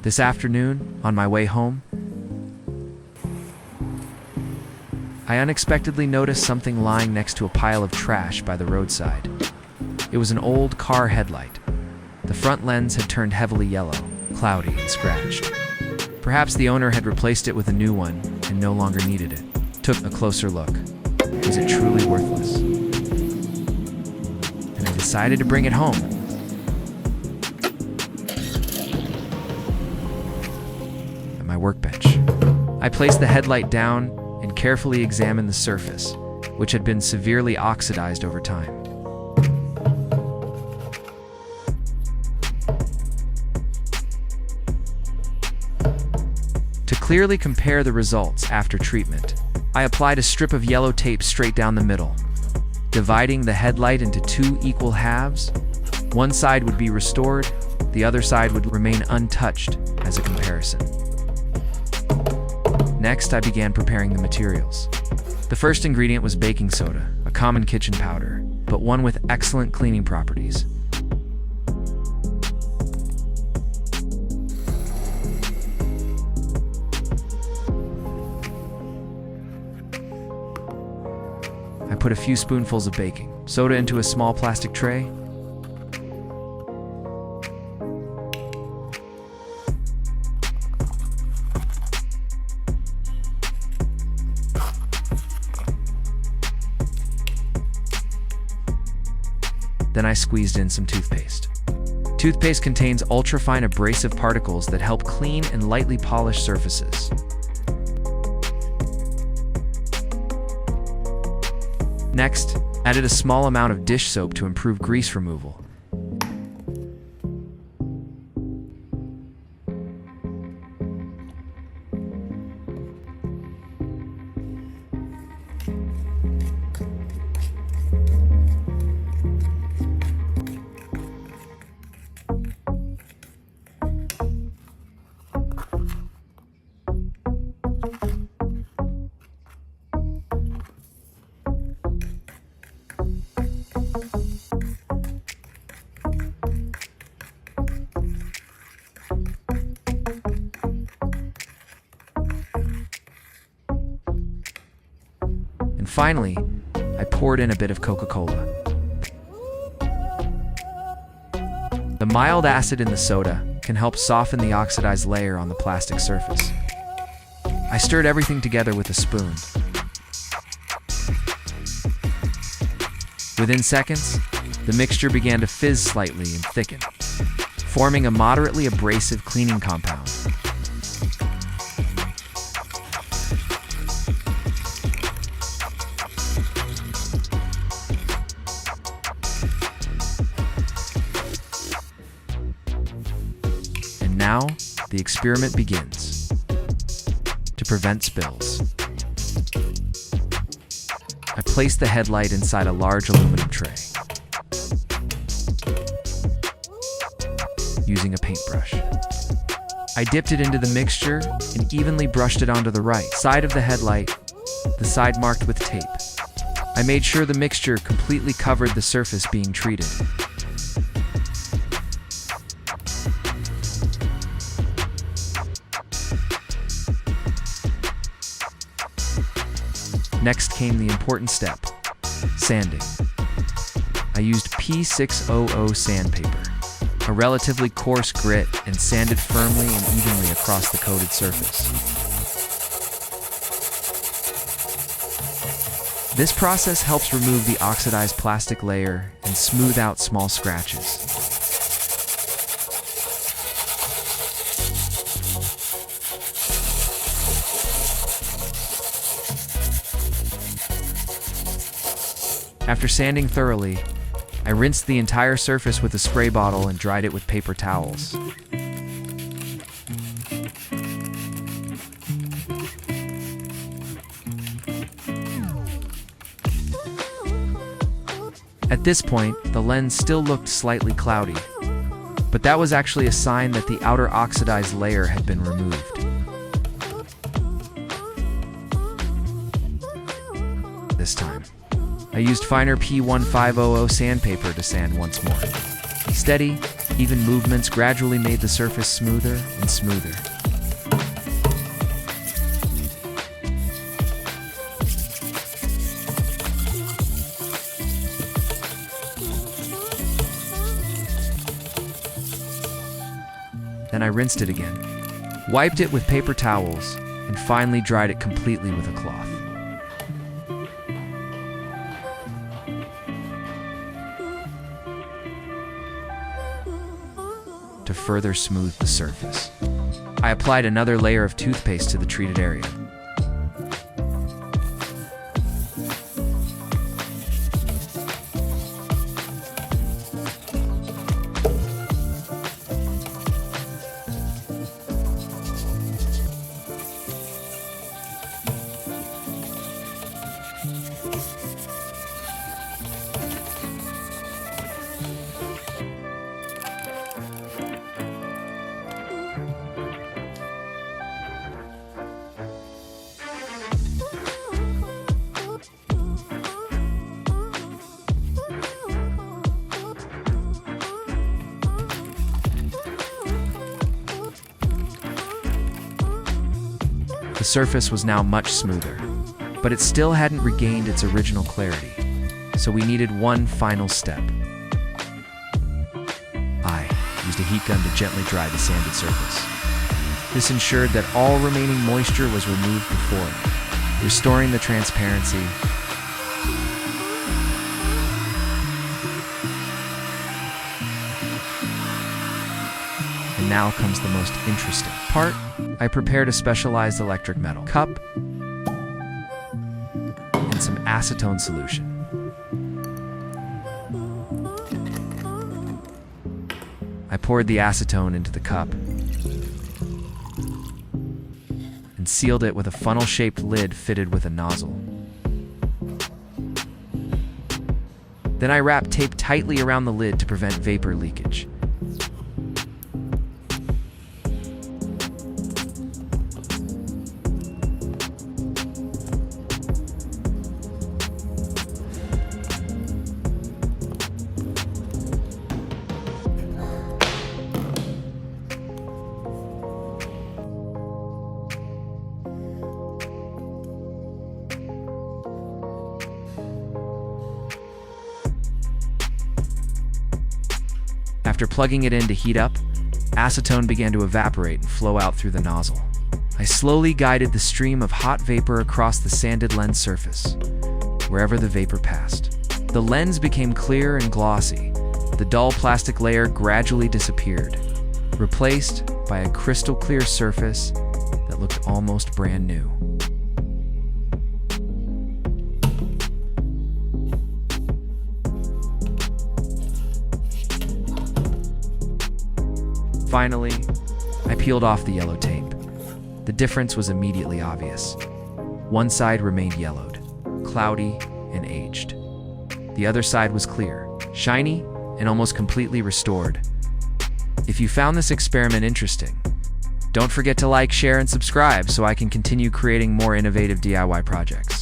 This afternoon, on my way home, I unexpectedly noticed something lying next to a pile of trash by the roadside. It was an old car headlight. The front lens had turned heavily yellow, cloudy, and scratched. Perhaps the owner had replaced it with a new one and no longer needed it. Took a closer look. Was it truly worthless? And I decided to bring it home. At my workbench, I placed the headlight down and carefully examined the surface, which had been severely oxidized over time. To clearly compare the results after treatment, I applied a strip of yellow tape straight down the middle, dividing the headlight into two equal halves. One side would be restored, the other side would remain untouched as a comparison. Next, I began preparing the materials. The first ingredient was baking soda, a common kitchen powder, but one with excellent cleaning properties. I put a few spoonfuls of baking soda into a small plastic tray. Then I squeezed in some toothpaste. Toothpaste contains ultrafine abrasive particles that help clean and lightly polish surfaces. Next, added a small amount of dish soap to improve grease removal. And finally, I poured in a bit of Coca-Cola. The mild acid in the soda can help soften the oxidized layer on the plastic surface. I stirred everything together with a spoon. Within seconds, the mixture began to fizz slightly and thicken, forming a moderately abrasive cleaning compound. Now, the experiment begins. To prevent spills, I placed the headlight inside a large aluminum tray. Using a paintbrush, I dipped it into the mixture and evenly brushed it onto the right side of the headlight, the side marked with tape. I made sure the mixture completely covered the surface being treated. Next came the important step, sanding. I used P600 sandpaper, a relatively coarse grit, and sanded firmly and evenly across the coated surface. This process helps remove the oxidized plastic layer and smooth out small scratches. After sanding thoroughly, I rinsed the entire surface with a spray bottle and dried it with paper towels. At this point, the lens still looked slightly cloudy, but that was actually a sign that the outer oxidized layer had been removed. This time, I used finer P1500 sandpaper to sand once more. Steady, Even movements gradually made the surface smoother and smoother. Then I rinsed it again, wiped it with paper towels, and finally dried it completely with a cloth. To further smooth the surface, I applied another layer of toothpaste to the treated area. The surface was now much smoother, but it still hadn't regained its original clarity, so we needed one final step. I used a heat gun to gently dry the sanded surface. This ensured that all remaining moisture was removed before, restoring the transparency. And now comes the most interesting part. I prepared a specialized electric metal cup and some acetone solution. I poured the acetone into the cup and sealed it with a funnel-shaped lid fitted with a nozzle. Then I wrapped tape tightly around the lid to prevent vapor leakage. After plugging it in to heat up, acetone began to evaporate and flow out through the nozzle. I slowly guided the stream of hot vapor across the sanded lens surface, wherever the vapor passed. The lens became clear and glossy. The dull plastic layer gradually disappeared, replaced by a crystal clear surface that looked almost brand new. Finally, I peeled off the yellow tape. The difference was immediately obvious. One side remained yellowed, cloudy, and aged. The other side was clear, shiny, and almost completely restored. If you found this experiment interesting, don't forget to like, share, and subscribe so I can continue creating more innovative DIY projects.